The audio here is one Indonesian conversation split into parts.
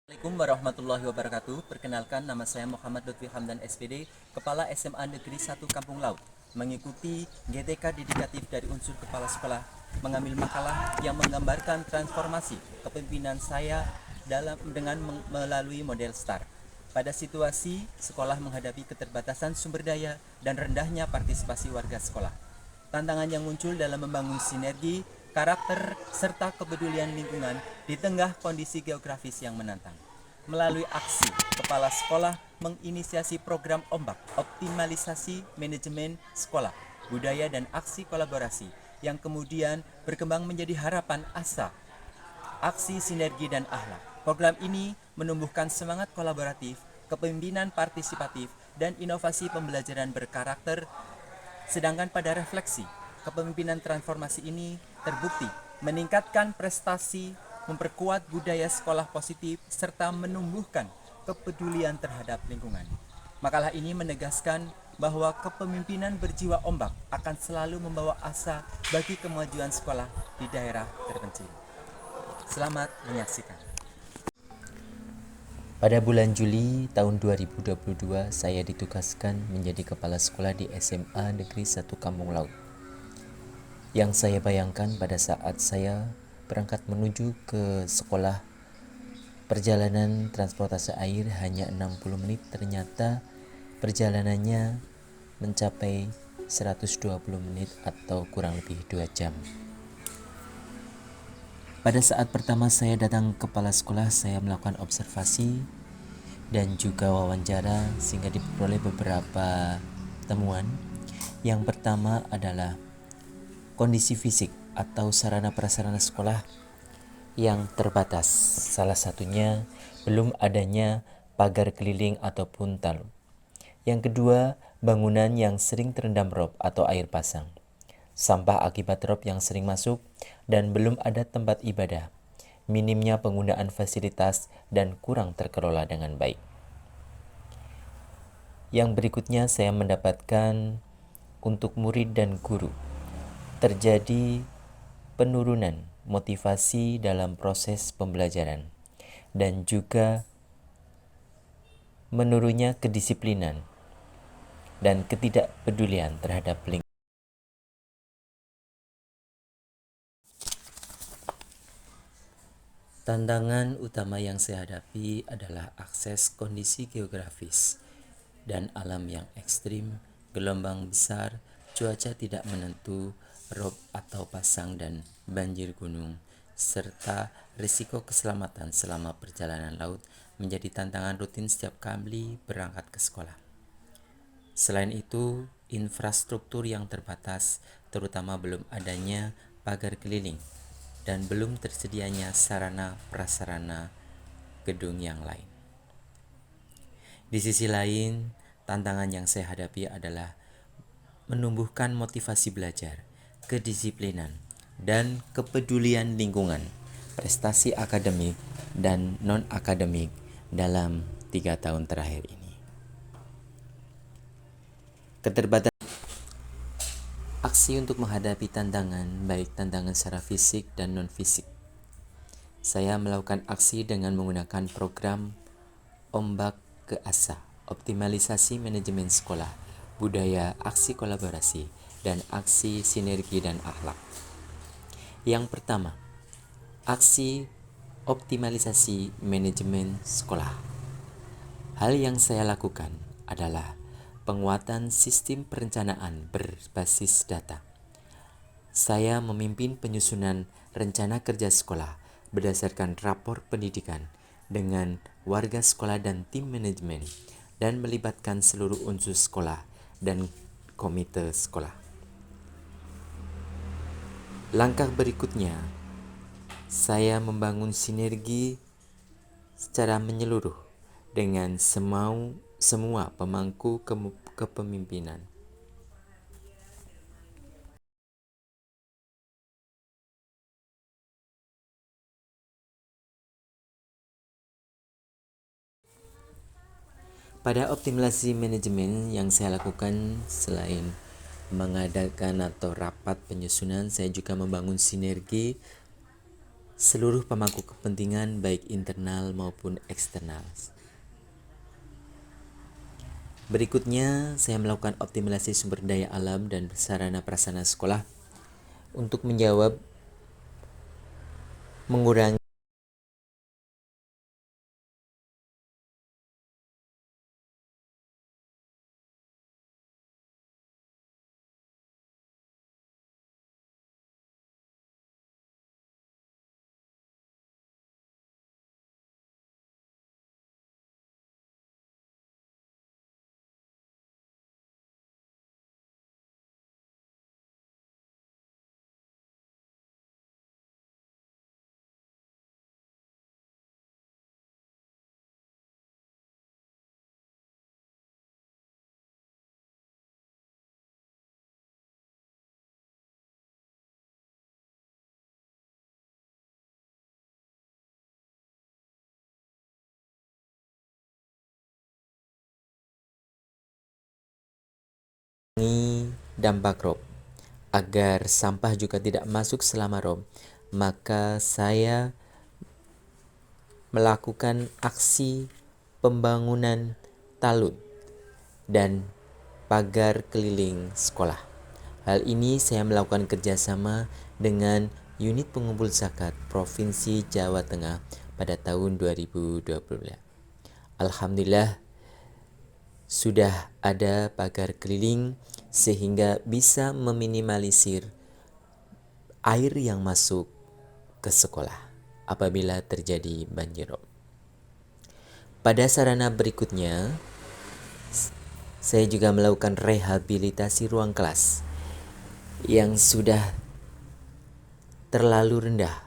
Assalamualaikum warahmatullahi wabarakatuh. Perkenalkan, nama saya Muhammad Lutfi Hamdan SPD, Kepala SMA Negeri 1 Kampung Laut. Mengikuti GTK dedikatif dari unsur kepala sekolah, mengambil makalah yang menggambarkan transformasi kepemimpinan saya dengan melalui model STAR. Pada situasi sekolah menghadapi keterbatasan sumber daya dan rendahnya partisipasi warga sekolah. Tantangan yang muncul dalam membangun sinergi, karakter, serta kepedulian lingkungan di tengah kondisi geografis yang menantang. Melalui aksi, kepala sekolah menginisiasi program ombak, optimalisasi manajemen sekolah, budaya dan aksi kolaborasi yang kemudian berkembang menjadi harapan asa, aksi sinergi dan akhlak. Program ini menumbuhkan semangat kolaboratif, kepemimpinan partisipatif, dan inovasi pembelajaran berkarakter. Sedangkan pada refleksi, kepemimpinan transformasi ini terbukti meningkatkan prestasi, memperkuat budaya sekolah positif, serta menumbuhkan kepedulian terhadap lingkungan. Makalah ini menegaskan bahwa kepemimpinan berjiwa ombak akan selalu membawa asa bagi kemajuan sekolah di daerah terpencil. Selamat menyaksikan. Pada bulan Juli tahun 2022, saya ditugaskan menjadi kepala sekolah di SMA Negeri 1 Kampung Laut. Yang saya bayangkan pada saat saya berangkat menuju ke sekolah, perjalanan transportasi air hanya 60 menit, ternyata perjalanannya mencapai 120 menit atau kurang lebih 2 jam. Pada saat pertama saya datang ke kepala sekolah, saya melakukan observasi dan juga wawancara sehingga diperoleh beberapa temuan. Yang pertama adalah kondisi fisik atau sarana prasarana sekolah yang terbatas. Salah satunya belum adanya pagar keliling ataupun talud. Yang kedua, bangunan yang sering terendam rob atau air pasang, sampah akibat rob yang sering masuk, dan belum ada tempat ibadah. Minimnya penggunaan fasilitas dan kurang terkelola dengan baik. Yang berikutnya saya mendapatkan untuk murid dan guru terjadi penurunan motivasi dalam proses pembelajaran dan juga menurunnya kedisiplinan dan ketidakpedulian terhadap lingkungan. Tantangan utama yang saya hadapi adalah akses kondisi geografis dan alam yang ekstrim, gelombang besar, cuaca tidak menentu, rob atau pasang dan banjir gunung, serta risiko keselamatan selama perjalanan laut menjadi tantangan rutin setiap kali berangkat ke sekolah. Selain itu, infrastruktur yang terbatas, terutama belum adanya pagar keliling dan belum tersedianya sarana prasarana gedung yang lain. Di sisi lain, tantangan yang saya hadapi adalah menumbuhkan motivasi belajar, kedisiplinan, dan kepedulian lingkungan, prestasi akademik dan non-akademik dalam 3 tahun terakhir ini. Keterbatasan aksi untuk menghadapi tantangan, baik tantangan secara fisik dan non-fisik. Saya melakukan aksi dengan menggunakan program Ombak ke Asa, optimalisasi manajemen sekolah, budaya aksi kolaborasi, dan aksi sinergi dan akhlak. Yang pertama, aksi optimalisasi manajemen sekolah. Hal yang saya lakukan adalah penguatan sistem perencanaan berbasis data. Saya memimpin penyusunan rencana kerja sekolah berdasarkan rapor pendidikan dengan warga sekolah dan tim manajemen, dan melibatkan seluruh unsur sekolah dan komite sekolah. Langkah berikutnya, saya membangun sinergi secara menyeluruh dengan semua pemangku kepemimpinan. Pada optimalisasi manajemen yang saya lakukan, selain mengadakan atau rapat penyusunan, saya juga membangun sinergi seluruh pemangku kepentingan baik internal maupun eksternal. Berikutnya, saya melakukan optimalisasi sumber daya alam dan sarana prasarana sekolah untuk mengurangi dampak rob. Agar sampah juga tidak masuk selama rob, maka saya melakukan aksi pembangunan talud dan pagar keliling sekolah. Hal ini saya melakukan kerjasama dengan unit pengumpul zakat Provinsi Jawa Tengah pada tahun 2020. Alhamdulillah sudah ada pagar keliling sehingga bisa meminimalisir air yang masuk ke sekolah apabila terjadi banjir rob. Pada sarana berikutnya, saya juga melakukan rehabilitasi ruang kelas yang sudah terlalu rendah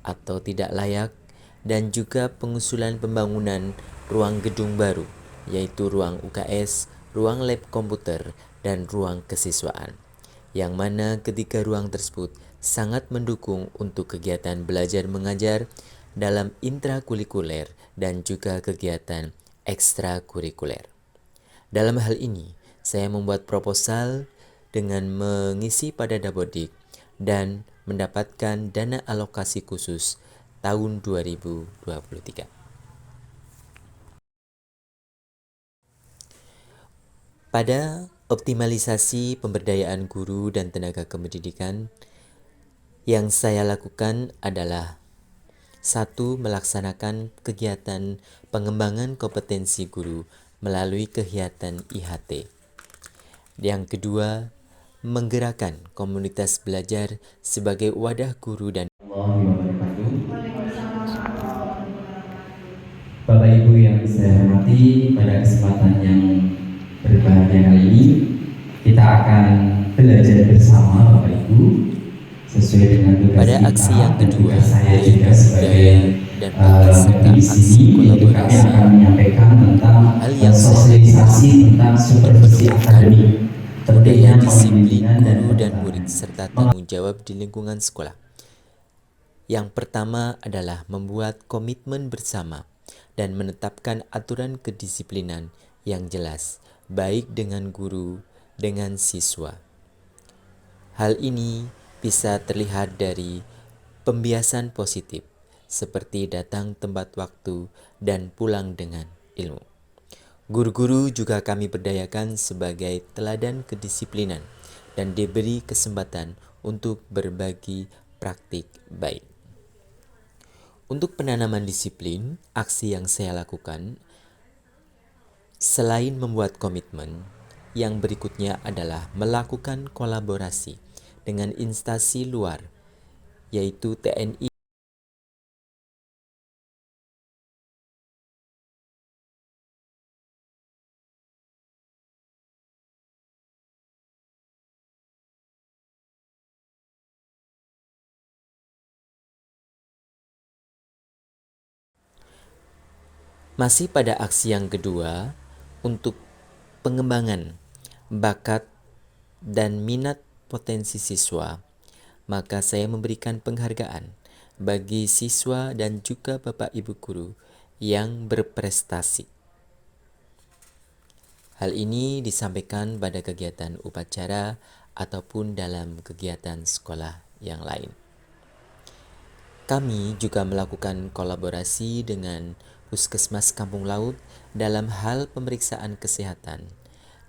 atau tidak layak, dan juga pengusulan pembangunan ruang gedung baru, yaitu ruang UKS, ruang lab komputer, dan ruang kesiswaan, yang mana ketiga ruang tersebut sangat mendukung untuk kegiatan belajar mengajar dalam intrakurikuler dan juga kegiatan ekstrakurikuler. Dalam hal ini, saya membuat proposal dengan mengisi pada Dapodik dan mendapatkan dana alokasi khusus tahun 2023. Pada optimalisasi pemberdayaan guru dan tenaga kependidikan, yang saya lakukan adalah 1. Melaksanakan kegiatan pengembangan kompetensi guru melalui kegiatan IHT. Yang kedua, menggerakkan komunitas belajar sebagai wadah guru dan Bapak Ibu yang saya hormati, pada kesempatan yang berbahagia kali ini kita akan belajar bersama Bapak Ibu sesuai dengan tugas pada kita. Aksi yang kedua, saya juga sebagai di sini kami akan menyampaikan tentang sosialisasi tentang supervisi akademik, budaya disiplin guru dan murid serta tanggung jawab di lingkungan sekolah. Yang pertama adalah membuat komitmen bersama dan menetapkan aturan kedisiplinan yang jelas, baik dengan guru, dengan siswa. Hal ini bisa terlihat dari pembiasan positif, seperti datang tepat waktu dan pulang dengan ilmu. Guru-guru juga kami berdayakan sebagai teladan kedisiplinan dan diberi kesempatan untuk berbagi praktik baik. Untuk penanaman disiplin, aksi yang saya lakukan selain membuat komitmen, yang berikutnya adalah melakukan kolaborasi dengan instansi luar, yaitu TNI. Masih pada aksi yang kedua, untuk pengembangan bakat dan minat potensi siswa, maka saya memberikan penghargaan bagi siswa dan juga Bapak Ibu guru yang berprestasi. Hal ini disampaikan pada kegiatan upacara ataupun dalam kegiatan sekolah yang lain. Kami juga melakukan kolaborasi dengan Puskesmas Kampung Laut dalam hal pemeriksaan kesehatan,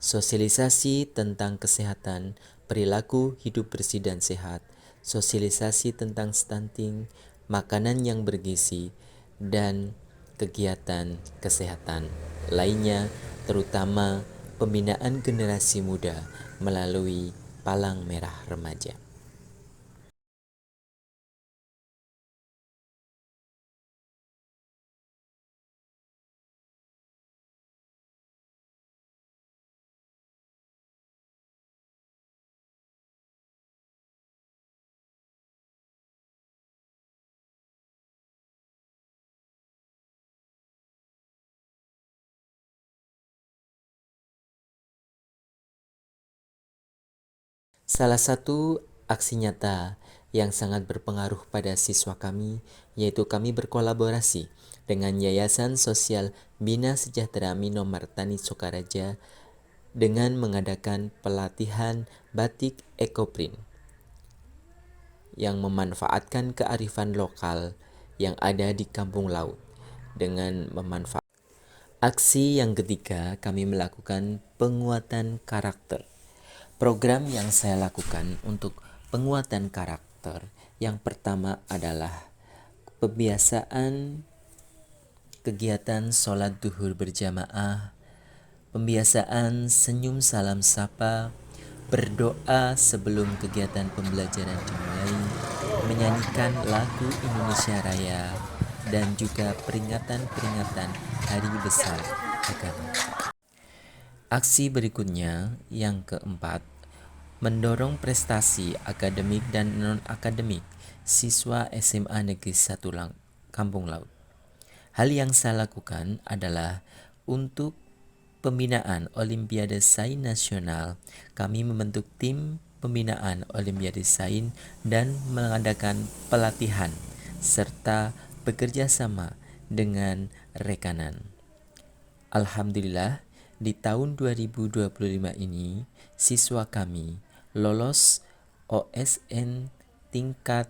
sosialisasi tentang kesehatan, perilaku hidup bersih dan sehat, sosialisasi tentang stunting, makanan yang bergizi, dan kegiatan kesehatan lainnya, terutama pembinaan generasi muda melalui Palang Merah Remaja. Salah satu aksi nyata yang sangat berpengaruh pada siswa kami yaitu kami berkolaborasi dengan Yayasan Sosial Bina Sejahtera Mino Martani Sokaraja dengan mengadakan pelatihan batik ekoprint yang memanfaatkan kearifan lokal yang ada di kampung laut dengan memanfaatkan. Aksi yang ketiga, kami melakukan penguatan karakter. Program yang saya lakukan untuk penguatan karakter yang pertama adalah pembiasaan kegiatan sholat duhur berjamaah, pembiasaan senyum salam sapa, berdoa sebelum kegiatan pembelajaran dimulai, menyanyikan lagu Indonesia Raya, dan juga peringatan-peringatan hari besar agama. Aksi berikutnya yang keempat, mendorong prestasi akademik dan non-akademik siswa SMA Negeri 1 Kampung Laut. Hal yang saya lakukan adalah untuk pembinaan Olimpiade Sains Nasional. Kami membentuk tim pembinaan Olimpiade Sains dan mengadakan pelatihan serta bekerja sama dengan rekanan. Alhamdulillah, di tahun 2025 ini siswa kami lolos OSN tingkat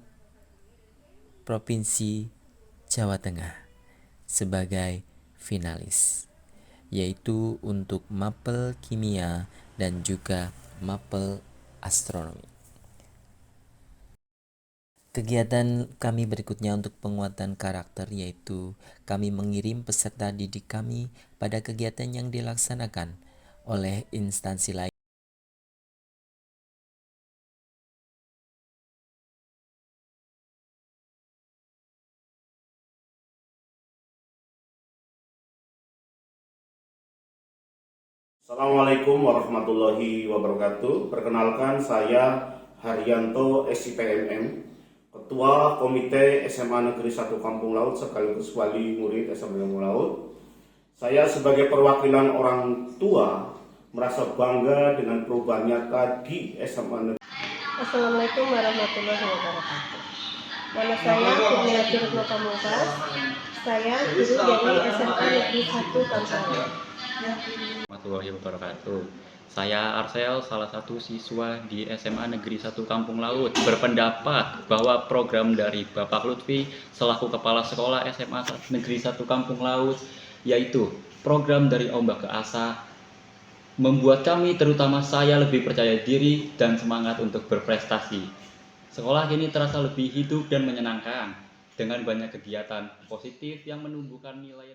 Provinsi Jawa Tengah sebagai finalis, yaitu untuk mapel kimia dan juga mapel astronomi. Kegiatan kami berikutnya untuk penguatan karakter yaitu kami mengirim peserta didik kami pada kegiatan yang dilaksanakan oleh instansi lain. Assalamualaikum warahmatullahi wabarakatuh. Perkenalkan, saya Haryanto SIPMM, Ketua Komite SMA Negeri 1 Kampung Laut sekaligus wali murid SMA Kampung Laut. Saya sebagai perwakilan orang tua merasa bangga dengan perubahan nyata di SMA Negeri. Assalamualaikum warahmatullahi wabarakatuh. Nama saya Kurniati Retno Pamungkas. Saya guru dari SMA Negeri 1 Kampung Laut. Warahmatullahi wabarakatuh. Saya Arsel, salah satu siswa di SMA Negeri 1 Kampung Laut, berpendapat bahwa program dari Bapak Lutfi selaku Kepala Sekolah SMA Negeri 1 Kampung Laut, yaitu program dari Ombak ke Asa, membuat kami, terutama saya, lebih percaya diri dan semangat untuk berprestasi. Sekolah ini terasa lebih hidup dan menyenangkan dengan banyak kegiatan positif yang menumbuhkan nilai